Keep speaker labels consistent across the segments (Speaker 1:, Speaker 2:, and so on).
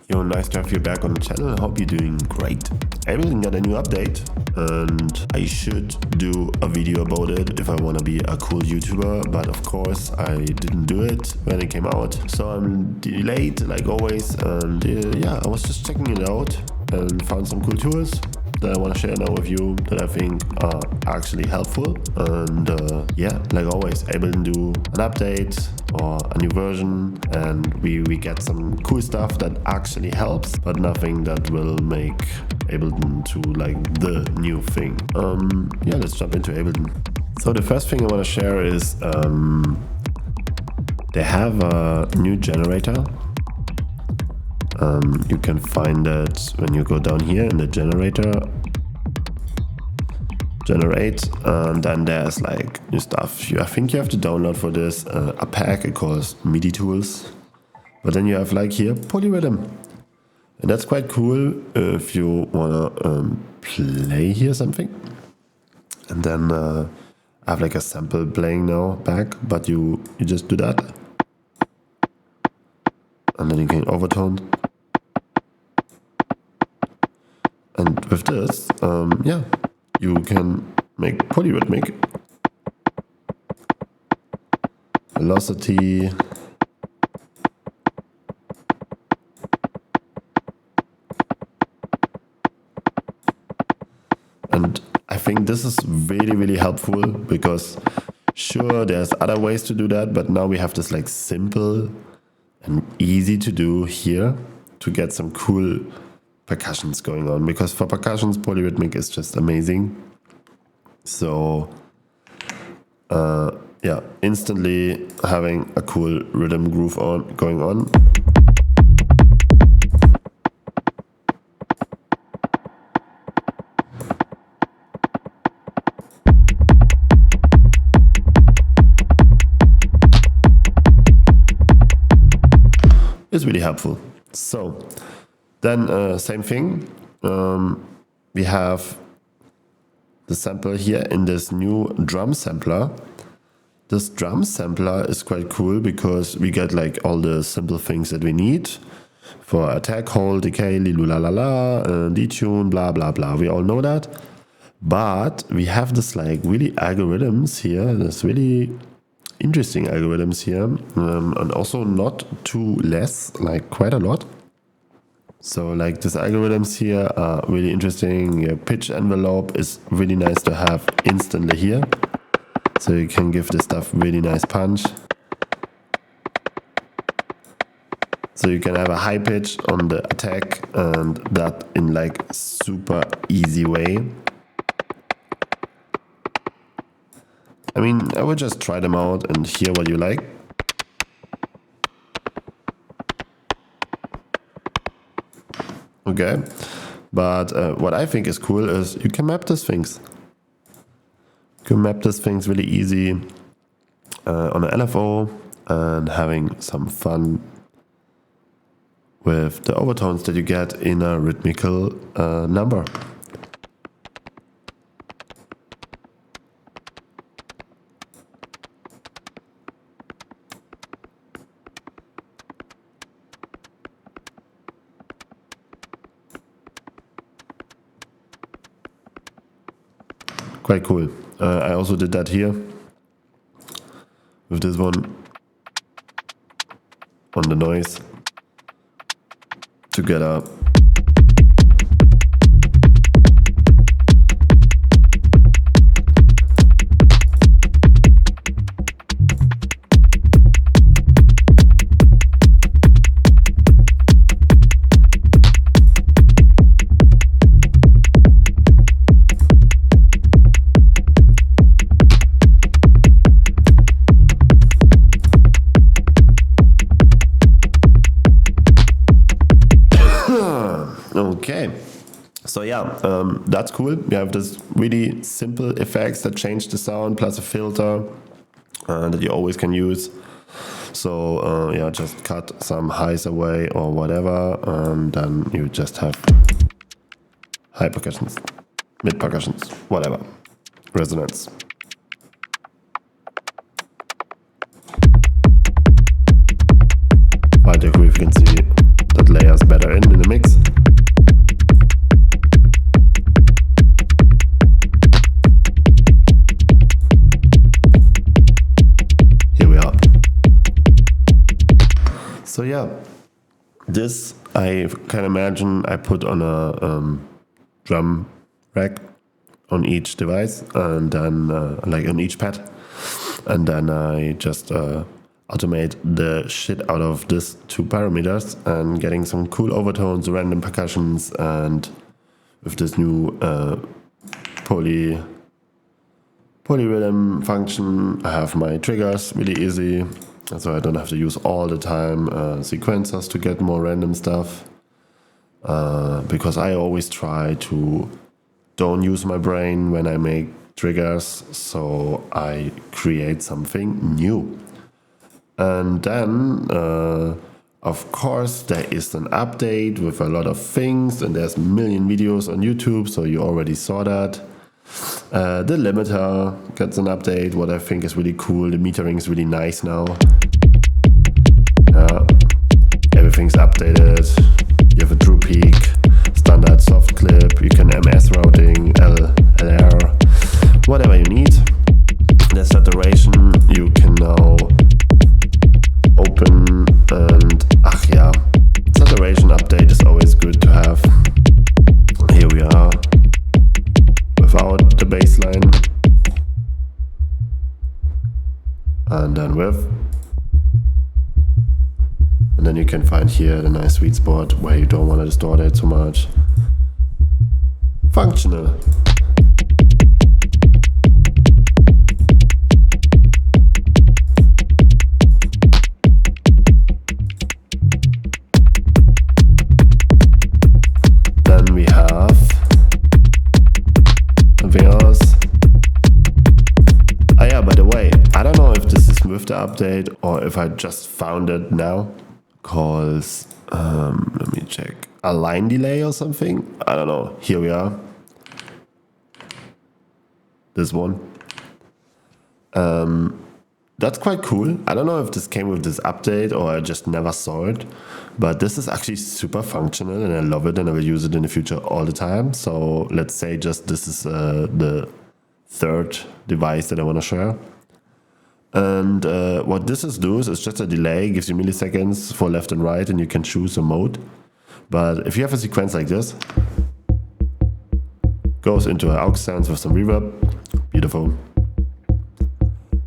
Speaker 1: Yo, nice to have you back on the channel. I hope you're doing great. Ableton got a new update and I should do a video about it if I want to be a cool YouTuber, but of course I didn't do it when it came out. So I'm delayed like always, and yeah, I was just checking it out and found some cool tools that I want to share now with you that I think are actually helpful. And yeah, like always, Ableton do an update or a new version, and we get some cool stuff that actually helps, but nothing that will make Ableton to like the new thing. Yeah, let's jump into Ableton. So the first thing I want to share is they have a new generator. You can find it when you go down here in the generator, generate, and then there's like new stuff. I think you have to download for this a pack. It calls MIDI tools, but then you have like here polyrhythm, and that's quite cool if you wanna play here something. And then I have like a sample playing now back, but you just do that, and then you can overtone. And with this, yeah, you can make polyrhythmic, velocity, and I think this is really helpful because sure, there's other ways to do that, but now we have this like simple and easy to do here to get some cool percussions going on, because for percussions polyrhythmic is just amazing. So yeah, instantly having a cool rhythm groove going on. Is really helpful. So then same thing, we have the sample here in this new drum sampler. This drum sampler is quite cool because we get like all the simple things that we need for attack, hold, decay, la la la, detune, blah blah blah. We all know that, but we have this like really algorithms here. There's really interesting algorithms here, and also not too less, like quite a lot. So like these algorithms here are really interesting. Your pitch envelope is really nice to have instantly here. So you can give this stuff really nice punch. So you can have a high pitch on the attack, and that in like super easy way. I mean, I would just try them out and hear what you like. Okay, but what I think is cool is you can map these things. You can map these things really easy on an LFO and having some fun with the overtones that you get in a rhythmical number. Quite cool. I also did that here with this one on the noise to get a okay. So yeah, that's cool. We have this really simple effects that change the sound, plus a filter that you always can use. So yeah, just cut some highs away or whatever, and then you just have high percussions, mid percussions, whatever, resonance. Find the frequency that layers better in. yeah, this I can imagine I put on a drum rack on each device, and then like on each pad, and then I just automate the shit out of these two parameters and getting some cool overtones, random percussions, and with this new polyrhythm function, I have my triggers really easy, so I don't have to use all the time sequencers to get more random stuff, because I always try to don't use my brain when I make triggers, so I create something new. And then, of course, there is an update with a lot of things, and there's a million videos on YouTube, so you already saw that. The limiter gets an update, what I think is really cool. The metering is really nice now. Everything's updated. You have a true peak, standard soft clip, you can MS routing, LR, whatever you need. The saturation you can now open, and saturation update is always good to have. Here we are without the baseline, and then with, and then you can find here the nice sweet spot where you don't want to distort it too much. Functional. Then we have VRs. Yeah, by the way, I don't know if this is with the update or if I just found it now. Calls, let me check, a line delay or something. I don't know. Here we are. This one. That's quite cool. I don't know if this came with this update or I just never saw it, but this is actually super functional and I love it and I will use it in the future all the time. So let's say just this is the third device that I want to share. And what this does is just a delay, gives you milliseconds for left and right, and you can choose a mode. But if you have a sequence like this, goes into an aux sense with some reverb, beautiful.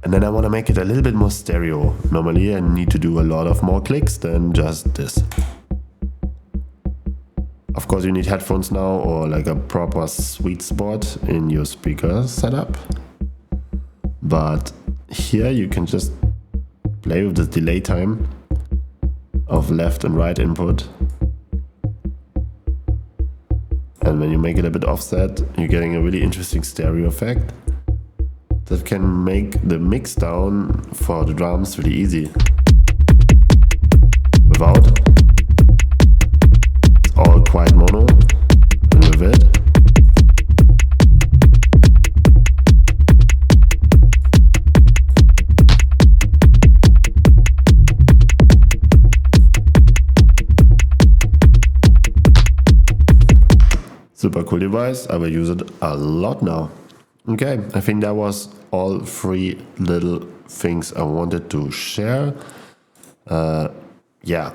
Speaker 1: And then I want to make it a little bit more stereo. Normally I need to do a lot of more clicks than just this. Of course you need headphones now or like a proper sweet spot in your speaker setup. But here you can just play with the delay time of left and right input. And when you make it a bit offset, you're getting a really interesting stereo effect that can make the mix down for the drums really easy. Without, it's all quite mono, and with it, super cool device. I will use it a lot now. Okay, I think that was all 3 little things I wanted to share. Yeah,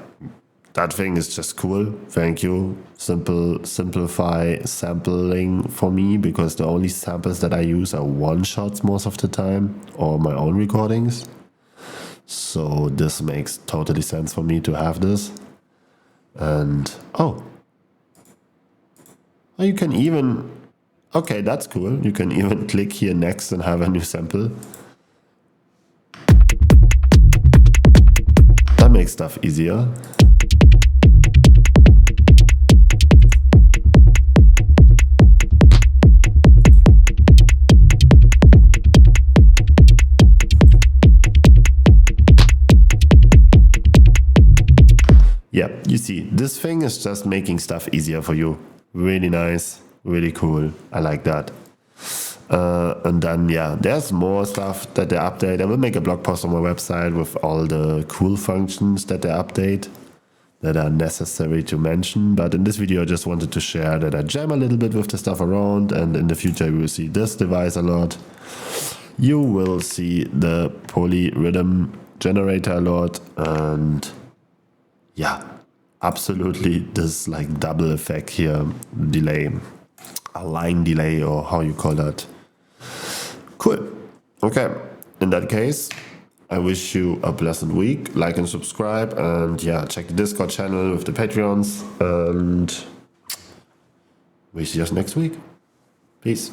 Speaker 1: that thing is just cool. Thank you. Simplify sampling for me, because the only samples that I use are one-shots most of the time or my own recordings. So this makes totally sense for me to have this. And you can even, okay, that's cool. You can even click here next and have a new sample. That makes stuff easier. Yeah, you see, this thing is just making stuff easier for you. Really nice, really cool. I like that. And then, yeah, there's more stuff that they update. I will make a blog post on my website with all the cool functions that they update that are necessary to mention. But in this video, I just wanted to share that I jam a little bit with the stuff around. And in the future, you will see this device a lot. You will see the polyrhythm generator a lot. And yeah, absolutely this like double effect here, delay, a line delay, or how you call that. Cool. Okay. In that case, I wish you a pleasant week. Like and subscribe, and yeah, check the Discord channel with the Patreons, and we see us next week. Peace.